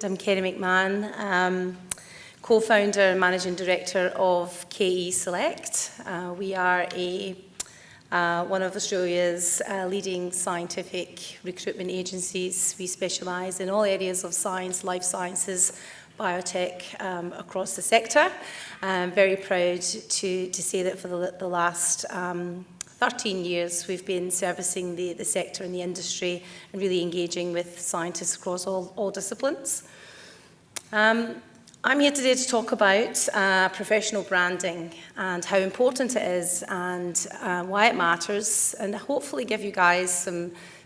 I'm Kerry McMahon, co-founder and managing director of KE Select. We are one of Australia's leading scientific recruitment agencies. We specialise in all areas of science, life sciences, biotech across the sector. I'm very proud to say that for the last 13 years we've been servicing the sector and the industry and really engaging with scientists across all disciplines. I'm here today to talk about professional branding and how important it is and why it matters, and hopefully give you guys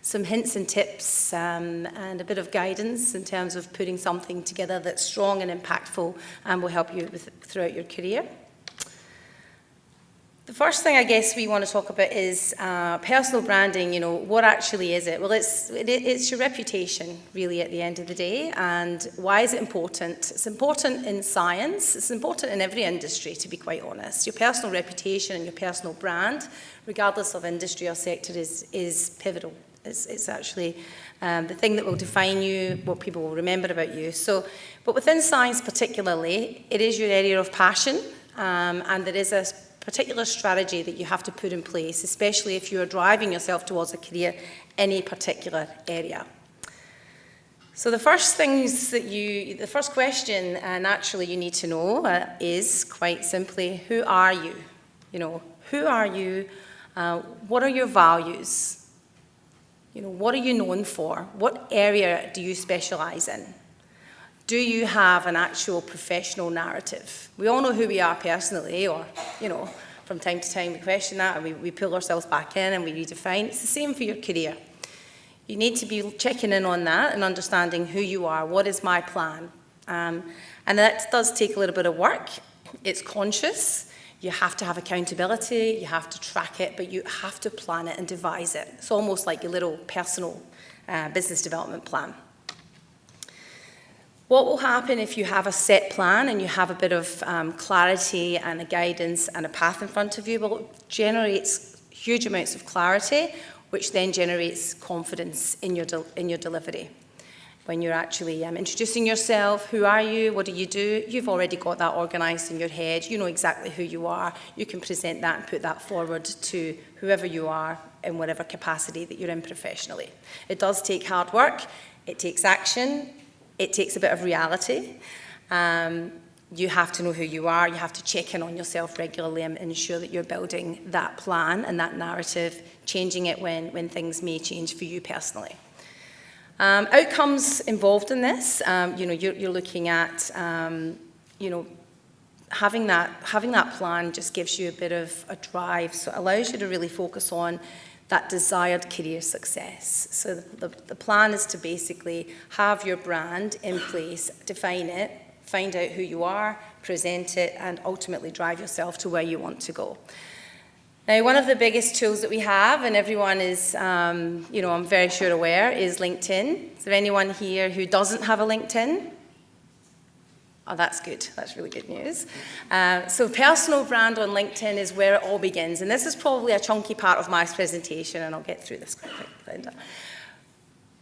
some hints and tips and a bit of guidance in terms of putting something together that's strong and impactful and will help you throughout your career. The first thing I guess we want to talk about is personal branding. You know, what actually is it? Well, it's your reputation, really, at the end of the day. And why is it important? It's important in science. It's important in every industry, to be quite honest. Your personal reputation and your personal brand, regardless of industry or sector, is pivotal. It's actually the thing that will define you, what people will remember about you. But within science particularly, it is your area of passion, and there is a particular strategy that you have to put in place, especially if you're driving yourself towards a career in a particular area. So the first question naturally you need to know is quite simply, who are you? You know, who are you? What are your values? You know, what are you known for? What area do you specialize in? Do you have an actual professional narrative? We all know who we are personally, or, you know, from time to time we question that and we pull ourselves back in and we redefine. It's the same for your career. You need to be checking in on that and understanding who you are. What is my plan? And that does take a little bit of work. It's conscious. You have to have accountability. You have to track it, but you have to plan it and devise it. It's almost like your little personal business development plan. What will happen if you have a set plan and you have a bit of clarity and a guidance and a path in front of you? Well, it generates huge amounts of clarity, which then generates confidence in your delivery. When you're actually introducing yourself, who are you, what do? You've already got that organised in your head. You know exactly who you are. You can present that and put that forward to whoever you are in whatever capacity that you're in professionally. It does take hard work. It takes action. It takes a bit of reality. You have to know who you are. You have to check in on yourself regularly and ensure that you're building that plan and that narrative, changing it when things may change for you personally. Outcomes involved in this, you're looking at, having that plan just gives you a bit of a drive, so it allows you to really focus on that desired career success. So the plan is to basically have your brand in place, define it, find out who you are, present it, and ultimately drive yourself to where you want to go. Now, one of the biggest tools that we have, and everyone is, I'm very sure aware, is LinkedIn. Is there anyone here who doesn't have a LinkedIn? Oh, that's good. That's really good news. So personal brand on LinkedIn is where it all begins. And this is probably a chunky part of my presentation, and I'll get through this quickly, Linda.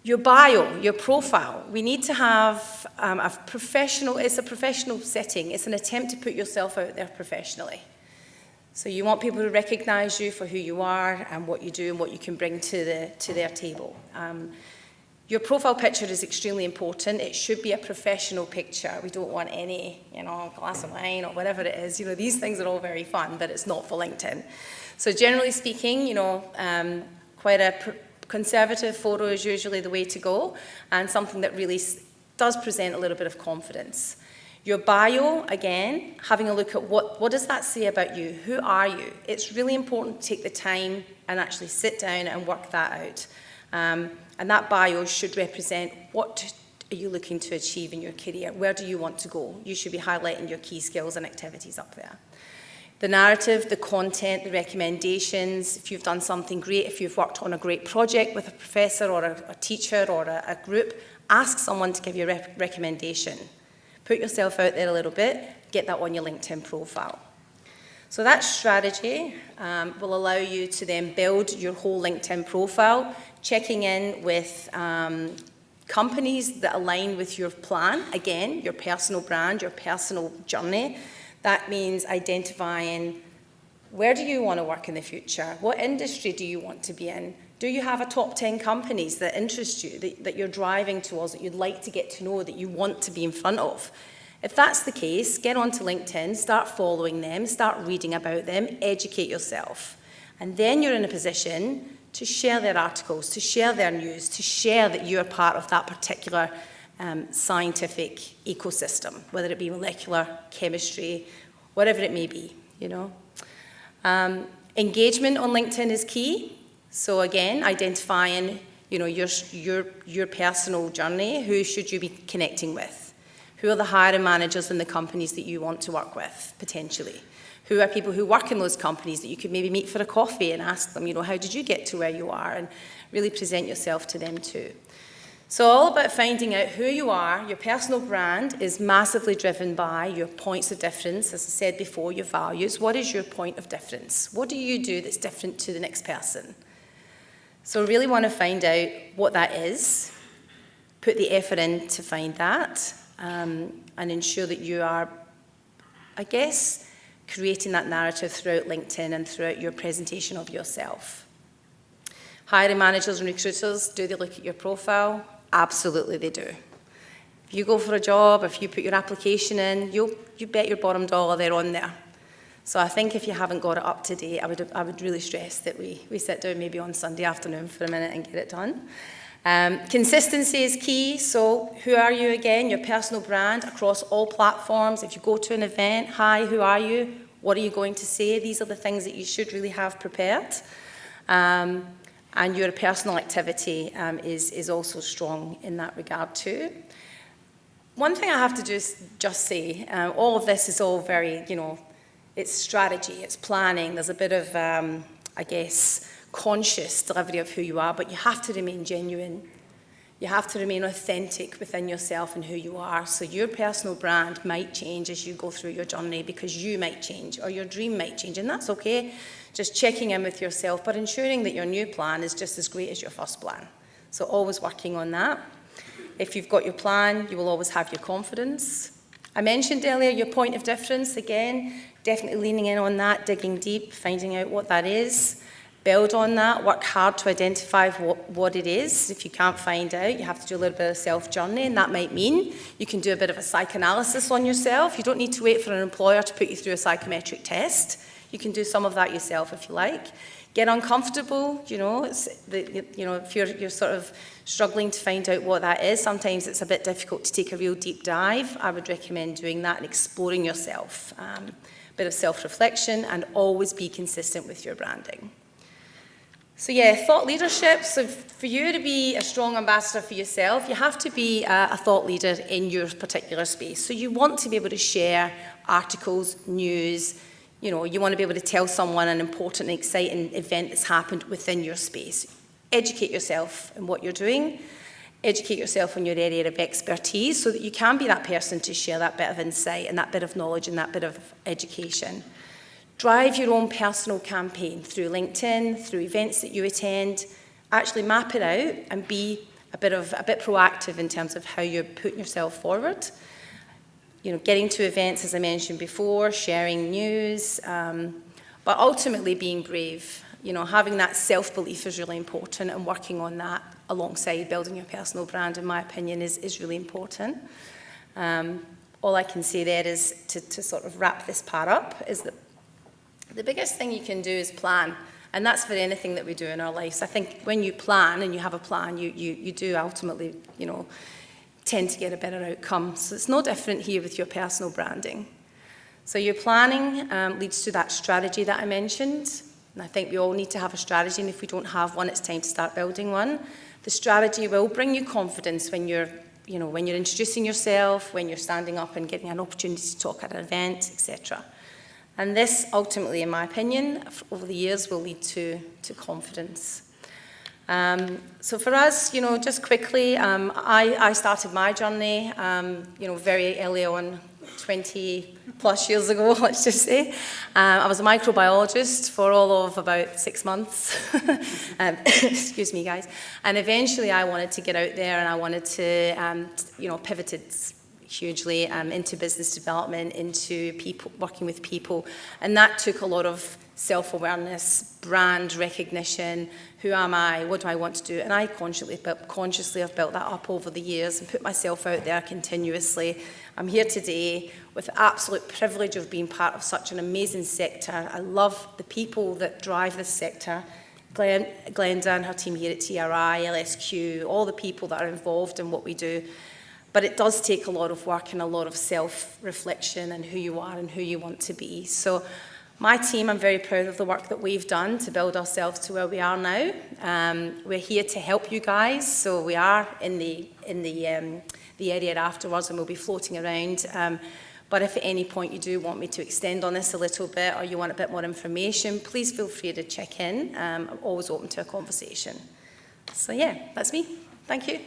Your bio, your profile. We need to have it's a professional setting. It's an attempt to put yourself out there professionally. So you want people to recognize you for who you are and what you do and what you can bring to their table. Your profile picture is extremely important. It should be a professional picture. We don't want any, glass of wine or whatever it is. These things are all very fun, but it's not for LinkedIn. So generally speaking, quite a conservative photo is usually the way to go, and something that really does present a little bit of confidence. Your bio, again, having a look at what does that say about you? Who are you? It's really important to take the time and actually sit down and work that out. And that bio should represent what are you looking to achieve in your career? Where do you want to go? You should be highlighting your key skills and activities up there. The narrative, the content, the recommendations, if you've done something great, if you've worked on a great project with a professor or a teacher or a group, ask someone to give you a recommendation. Put yourself out there a little bit, get that on your LinkedIn profile. So that strategy will allow you to then build your whole LinkedIn profile, checking in with companies that align with your plan, again, your personal brand, your personal journey. That means identifying where do you want to work in the future? What industry do you want to be in? Do you have a top 10 companies that interest you, that you're driving towards, that you'd like to get to know, that you want to be in front of? If that's the case, get onto LinkedIn, start following them, start reading about them, educate yourself. And then you're in a position to share their articles, to share their news, to share that you're part of that particular scientific ecosystem, whether it be molecular, chemistry, whatever it may be, you know. Engagement on LinkedIn is key. So again, identifying, you know, your personal journey. Who should you be connecting with? Who are the hiring managers in the companies that you want to work with, potentially? Who are people who work in those companies that you could maybe meet for a coffee and ask them, you know, how did you get to where you are? And really present yourself to them too. So all about finding out who you are. Your personal brand is massively driven by your points of difference. As I said before, your values. What is your point of difference? What do you do that's different to the next person? So really want to find out what that is, put the effort in to find that, and ensure that you are, I guess, creating that narrative throughout LinkedIn and throughout your presentation of yourself. Hiring managers and recruiters, do they look at your profile? Absolutely they do. If you go for a job, if you put your application in, you bet your bottom dollar they're on there. So I think if you haven't got it up to date, I would really stress that we sit down maybe on Sunday afternoon for a minute and get it done. Consistency is key. So who are you again? Your personal brand across all platforms. If you go to an event, hi, who are you? What are you going to say? These are the things that you should really have prepared. And your personal activity is also strong in that regard too. One thing I have to just say, all of this is all very, you know, it's strategy, it's planning. There's a bit of, I guess, conscious delivery of who you are, but you have to remain genuine. You have to remain authentic within yourself and who you are. So your personal brand might change as you go through your journey because you might change or your dream might change, and that's okay. Just checking in with yourself, but ensuring that your new plan is just as great as your first plan. So always working on that. If you've got your plan, you will always have your confidence. I mentioned earlier your point of difference. Again, definitely leaning in on that, digging deep, finding out what that is. Build on that, work hard to identify what it is. If you can't find out, you have to do a little bit of self-journey, and that might mean you can do a bit of a psychoanalysis on yourself. You don't need to wait for an employer to put you through a psychometric test. You can do some of that yourself if you like. Get uncomfortable, you know, if you're sort of struggling to find out what that is, sometimes it's a bit difficult to take a real deep dive. I would recommend doing that and exploring yourself. A bit of self-reflection, and always be consistent with your branding. So yeah, thought leadership. So for you to be a strong ambassador for yourself, you have to be a thought leader in your particular space. So you want to be able to share articles, news. You know, you want to be able to tell someone an important and exciting event that's happened within your space. Educate yourself in what you're doing. Educate yourself on your area of expertise so that you can be that person to share that bit of insight and that bit of knowledge and that bit of education. Drive your own personal campaign through LinkedIn, through events that you attend. Actually map it out and be a bit proactive in terms of how you're putting yourself forward. You know, getting to events, as I mentioned before, sharing news, but ultimately being brave. You know, having that self-belief is really important, and working on that alongside building your personal brand, in my opinion, is really important. All I can say there is to sort of wrap this part up is that the biggest thing you can do is plan, and that's for anything that we do in our lives. I think when you plan and you have a plan, you do ultimately, you know, tend to get a better outcome. So it's no different here with your personal branding. So your planning leads to that strategy that I mentioned, and I think we all need to have a strategy, and if we don't have one, it's time to start building one. The strategy will bring you confidence when you're introducing yourself, when you're standing up and getting an opportunity to talk at an event, etc. And this ultimately, in my opinion, over the years will lead to confidence. So for us, just quickly, I started my journey, very early on 20 plus years ago, let's just say. I was a microbiologist for all of about 6 months. Excuse me, guys. And eventually I wanted to get out there, and I wanted to, pivoted hugely into business development, into people, working with people. And that took a lot of self-awareness, brand recognition. Who am I? What do I want to do? And I consciously have built that up over the years and put myself out there continuously. I'm here today with the absolute privilege of being part of such an amazing sector. I love the people that drive this sector. Glenda and her team here at TRI, LSQ, all the people that are involved in what we do. But it does take a lot of work and a lot of self-reflection and who you are and who you want to be. So my team, I'm very proud of the work that we've done to build ourselves to where we are now. We're here to help you guys, so we are in the area afterwards, and we'll be floating around. But if at any point you do want me to extend on this a little bit, or you want a bit more information, please feel free to check in. I'm always open to a conversation. So yeah, that's me. Thank you.